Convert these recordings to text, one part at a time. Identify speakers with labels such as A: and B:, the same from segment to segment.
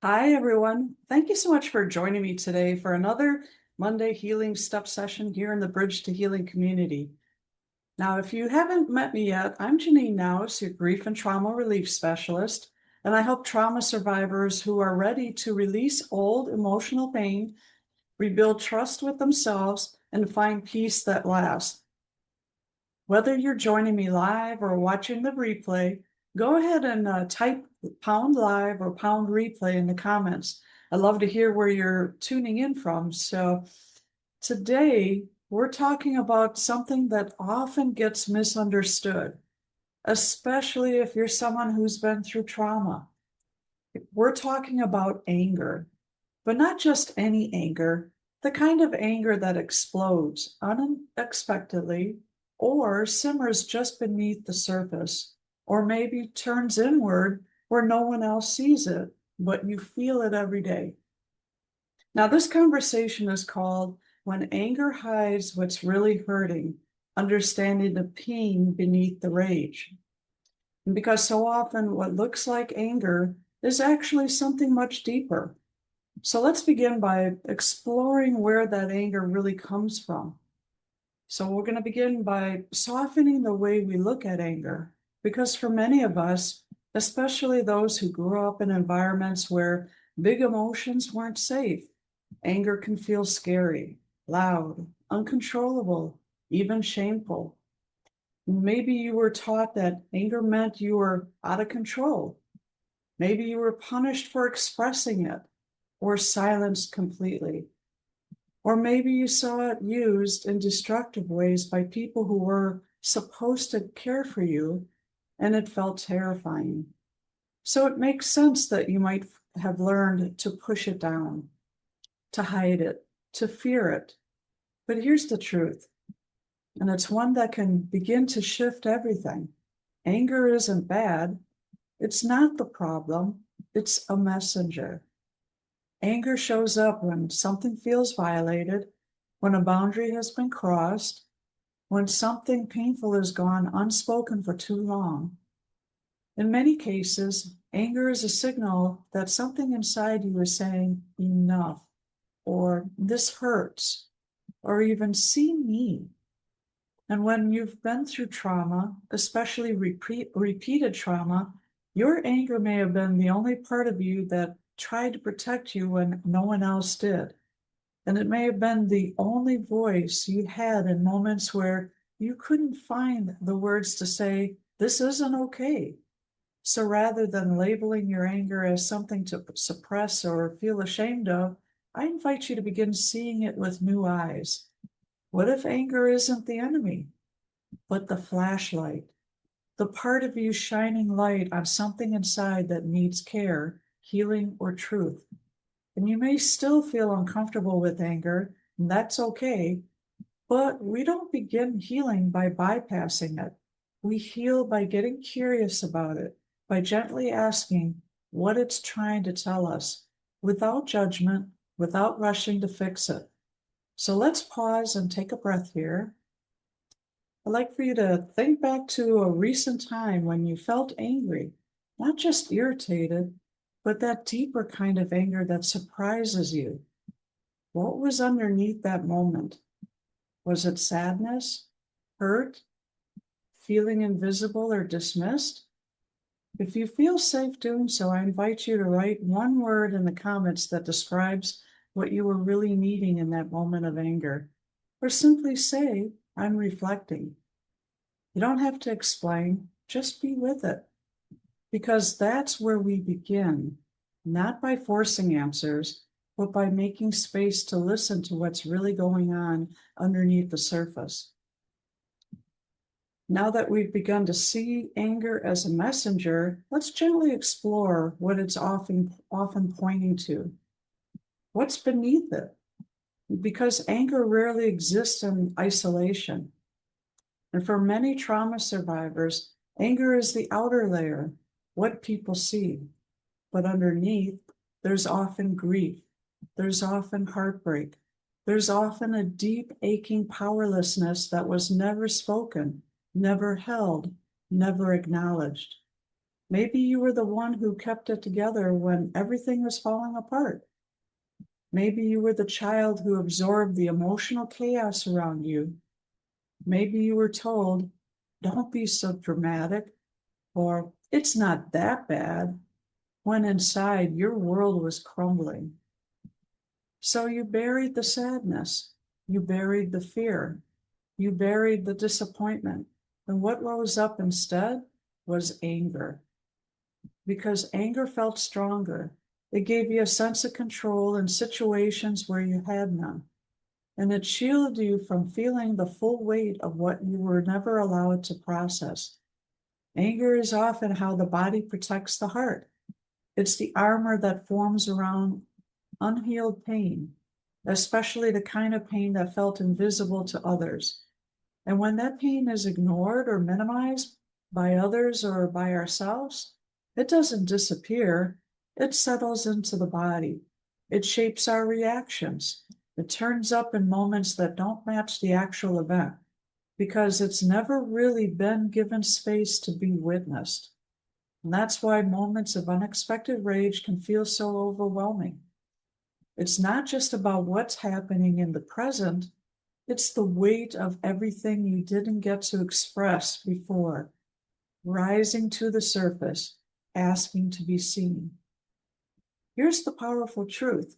A: Hi, everyone. Thank you so much for joining me today for another Monday Healing Step session here in the Bridge to Healing community. Now, if you haven't met me yet, I'm Janine Naus, your grief and trauma relief specialist, and I help trauma survivors who are ready to release old emotional pain, rebuild trust with themselves, and find peace that lasts. Whether you're joining me live or watching the replay, go ahead and type pound live or pound replay in the comments. I'd love to hear where you're tuning in from. So today we're talking about something that often gets misunderstood, especially if you're someone who's been through trauma. We're talking about anger, but not just any anger, the kind of anger that explodes unexpectedly or simmers just beneath the surface, or maybe turns inward where no one else sees it, but you feel it every day. Now, this conversation is called When Anger Hides What's Really Hurting, Understanding the Pain Beneath the Rage. And because so often what looks like anger is actually something much deeper. So let's begin by exploring where that anger really comes from. So we're going to begin by softening the way we look at anger, because for many of us, especially those who grew up in environments where big emotions weren't safe, anger can feel scary, loud, uncontrollable, even shameful. Maybe you were taught that anger meant you were out of control. Maybe you were punished for expressing it or silenced completely. Or maybe you saw it used in destructive ways by people who were supposed to care for you, and it felt terrifying. So it makes sense that you might have learned to push it down, to hide it, to fear it. But here's the truth, and it's one that can begin to shift everything. Anger isn't bad. It's not the problem. It's a messenger. Anger shows up when something feels violated, when a boundary has been crossed, when something painful has gone unspoken for too long. In many cases, anger is a signal that something inside you is saying, enough, or this hurts, or even see me. And when you've been through trauma, especially repeated trauma, your anger may have been the only part of you that tried to protect you when no one else did. And it may have been the only voice you had in moments where you couldn't find the words to say, this isn't okay. So rather than labeling your anger as something to suppress or feel ashamed of, I invite you to begin seeing it with new eyes. What if anger isn't the enemy, but the flashlight? The part of you shining light on something inside that needs care, healing, or truth. And you may still feel uncomfortable with anger, and that's okay, but we don't begin healing by bypassing it. We heal by getting curious about it, by gently asking what it's trying to tell us, without judgment, without rushing to fix it. So let's pause and take a breath here. I'd like for you to think back to a recent time when you felt angry, not just irritated, but that deeper kind of anger that surprises you. What was underneath that moment? Was it sadness, hurt, feeling invisible or dismissed? If you feel safe doing so, I invite you to write one word in the comments that describes what you were really needing in that moment of anger, or simply say, I'm reflecting. You don't have to explain, just be with it, because that's where we begin, not by forcing answers, but by making space to listen to what's really going on underneath the surface. Now that we've begun to see anger as a messenger, let's gently explore what it's often pointing to. What's beneath it? Because anger rarely exists in isolation. And for many trauma survivors, anger is the outer layer, what people see. But underneath, there's often grief. There's often heartbreak. There's often a deep, aching powerlessness that was never spoken, never held, never acknowledged. Maybe you were the one who kept it together when everything was falling apart. Maybe you were the child who absorbed the emotional chaos around you. Maybe you were told, don't be so dramatic, or it's not that bad, when inside your world was crumbling. So you buried the sadness, you buried the fear, you buried the disappointment. And what rose up instead was anger. Because anger felt stronger. It gave you a sense of control in situations where you had none. And it shielded you from feeling the full weight of what you were never allowed to process. Anger is often how the body protects the heart. It's the armor that forms around unhealed pain, especially the kind of pain that felt invisible to others. And when that pain is ignored or minimized by others or by ourselves, it doesn't disappear. It settles into the body. It shapes our reactions. It turns up in moments that don't match the actual event because it's never really been given space to be witnessed. And that's why moments of unexpected rage can feel so overwhelming. It's not just about what's happening in the present, it's the weight of everything you didn't get to express before, rising to the surface, asking to be seen. Here's the powerful truth.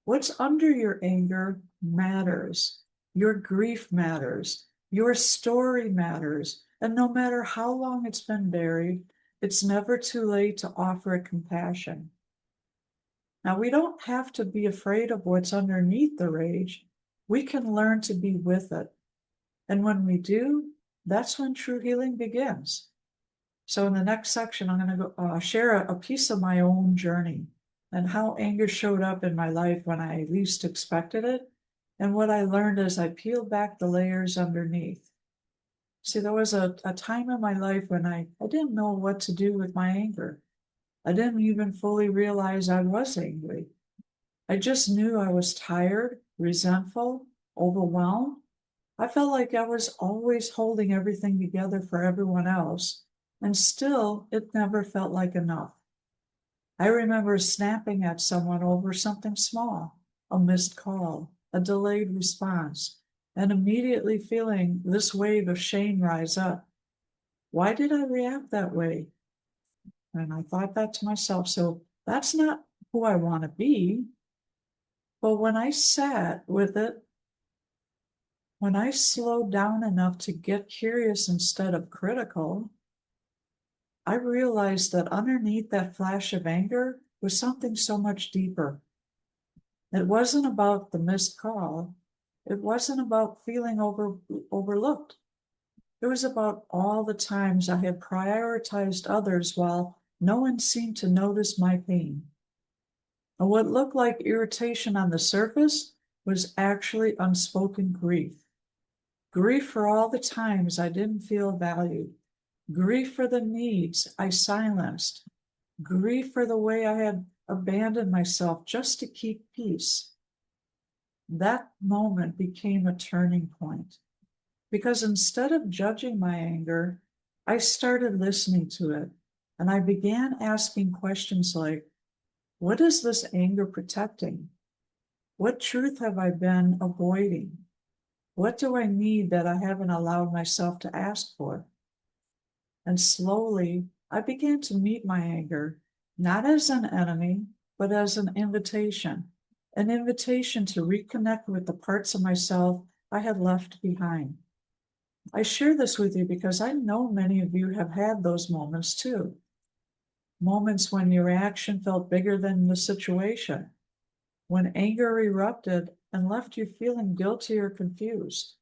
A: What's under your anger matters. Your grief matters. Your story matters. And no matter how long it's been buried, it's never too late to offer it compassion. Now, we don't have to be afraid of what's underneath the rage. We can learn to be with it. And when we do, that's when true healing begins. So in the next section, I'm going to share a piece of my own journey and how anger showed up in my life when I least expected it, and what I learned as I peeled back the layers underneath. See, there was a time in my life when I didn't know what to do with my anger. I didn't even fully realize I was angry. I just knew I was tired, resentful, overwhelmed. I felt like I was always holding everything together for everyone else, and still it never felt like enough. I remember snapping at someone over something small, a missed call, a delayed response, and immediately feeling this wave of shame rise up. Why did I react that way? And I thought that to myself, so that's not who I want to be. But when I sat with it, when I slowed down enough to get curious instead of critical, I realized that underneath that flash of anger was something so much deeper. It wasn't about the missed call. It wasn't about feeling overlooked. It was about all the times I had prioritized others while no one seemed to notice my pain. And what looked like irritation on the surface was actually unspoken grief. Grief for all the times I didn't feel valued. Grief for the needs I silenced. Grief for the way I had abandoned myself just to keep peace. That moment became a turning point because instead of judging my anger, I started listening to it, and I began asking questions like, what is this anger protecting? What truth have I been avoiding? What do I need that I haven't allowed myself to ask for? And slowly, I began to meet my anger, not as an enemy, but as an invitation to reconnect with the parts of myself I had left behind. I share this with you because I know many of you have had those moments too. Moments when your reaction felt bigger than the situation, when anger erupted and left you feeling guilty or confused.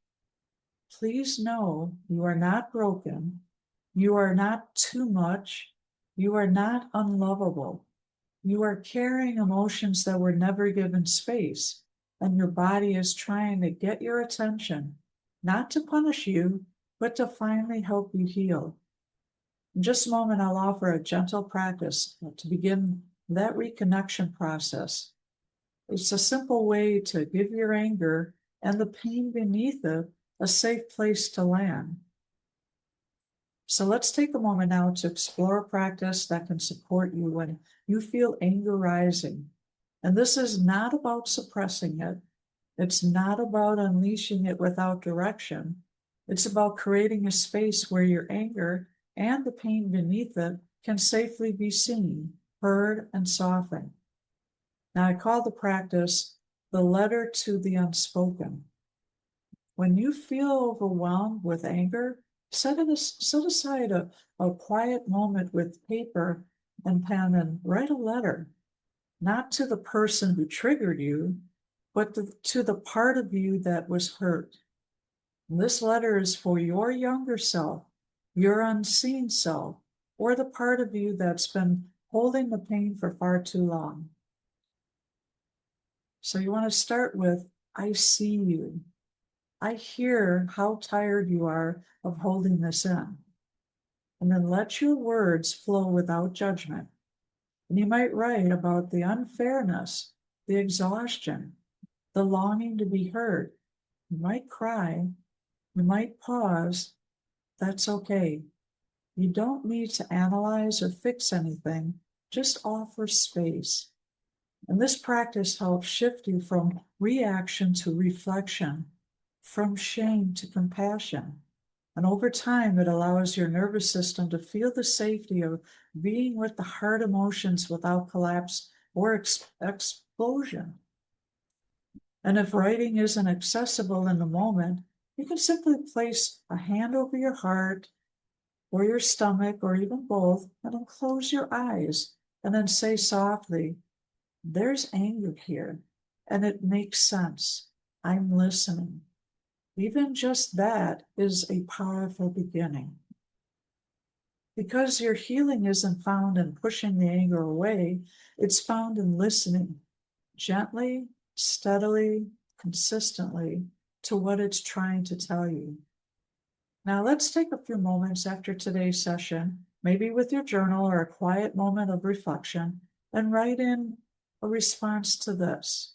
A: Please know you are not broken. You are not too much. You are not unlovable. You are carrying emotions that were never given space, and your body is trying to get your attention, not to punish you, but to finally help you heal. In just a moment, I'll offer a gentle practice to begin that reconnection process. It's a simple way to give your anger and the pain beneath it a safe place to land. So let's take a moment now to explore a practice that can support you when you feel anger rising. And this is not about suppressing it. It's not about unleashing it without direction. It's about creating a space where your anger and the pain beneath it can safely be seen, heard, and softened. Now, I call the practice the letter to the unspoken. When you feel overwhelmed with anger, set aside a quiet moment with paper and pen and write a letter, not to the person who triggered you, but to the part of you that was hurt. And this letter is for your younger self, your unseen self, or the part of you that's been holding the pain for far too long. So you want to start with, I see you. I hear how tired you are of holding this in. And then let your words flow without judgment. And you might write about the unfairness, the exhaustion, the longing to be heard. You might cry, you might pause. That's okay. You don't need to analyze or fix anything, just offer space. And this practice helps shift you from reaction to reflection, from shame to compassion. And over time, it allows your nervous system to feel the safety of being with the hard emotions without collapse or explosion. And if writing isn't accessible in the moment, you can simply place a hand over your heart or your stomach or even both, and then close your eyes and then say softly, there's anger here, and it makes sense. I'm listening. Even just that is a powerful beginning. Because your healing isn't found in pushing the anger away, it's found in listening gently, steadily, consistently to what it's trying to tell you. Now, let's take a few moments after today's session, maybe with your journal or a quiet moment of reflection, and write in a response to this.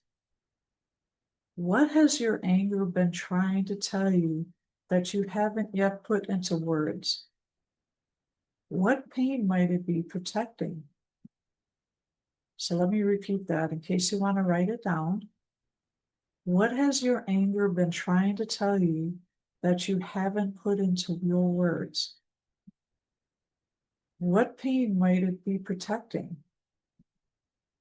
A: What has your anger been trying to tell you that you haven't yet put into words? What pain might it be protecting? So let me repeat that in case you want to write it down. What has your anger been trying to tell you that you haven't put into your words? What pain might it be protecting?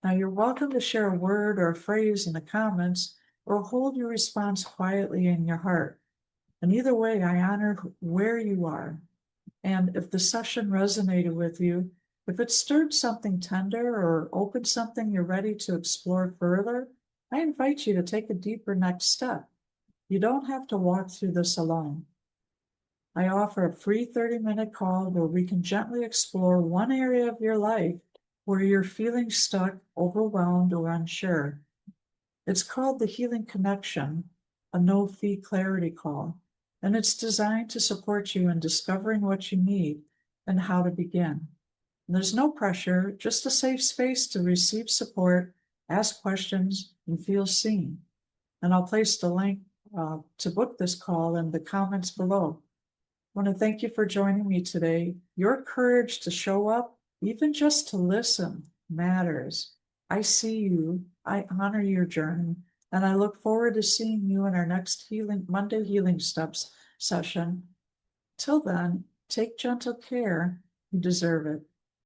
A: Now, you're welcome to share a word or a phrase in the comments or hold your response quietly in your heart. And either way, I honor where you are. And if the session resonated with you, if it stirred something tender or opened something you're ready to explore further, I invite you to take a deeper next step. You don't have to walk through this alone. I offer a free 30-minute call where we can gently explore one area of your life where you're feeling stuck, overwhelmed, or unsure. It's called the Healing Connection, a no-fee clarity call, and it's designed to support you in discovering what you need and how to begin. And there's no pressure, just a safe space to receive support, ask questions, and feel seen. And I'll place the link to book this call in the comments below. I want to thank you for joining me today. Your courage to show up, even just to listen, matters. I see you, I honor your journey, and I look forward to seeing you in our next Monday Healing Steps session. Till then, take gentle care. You deserve it.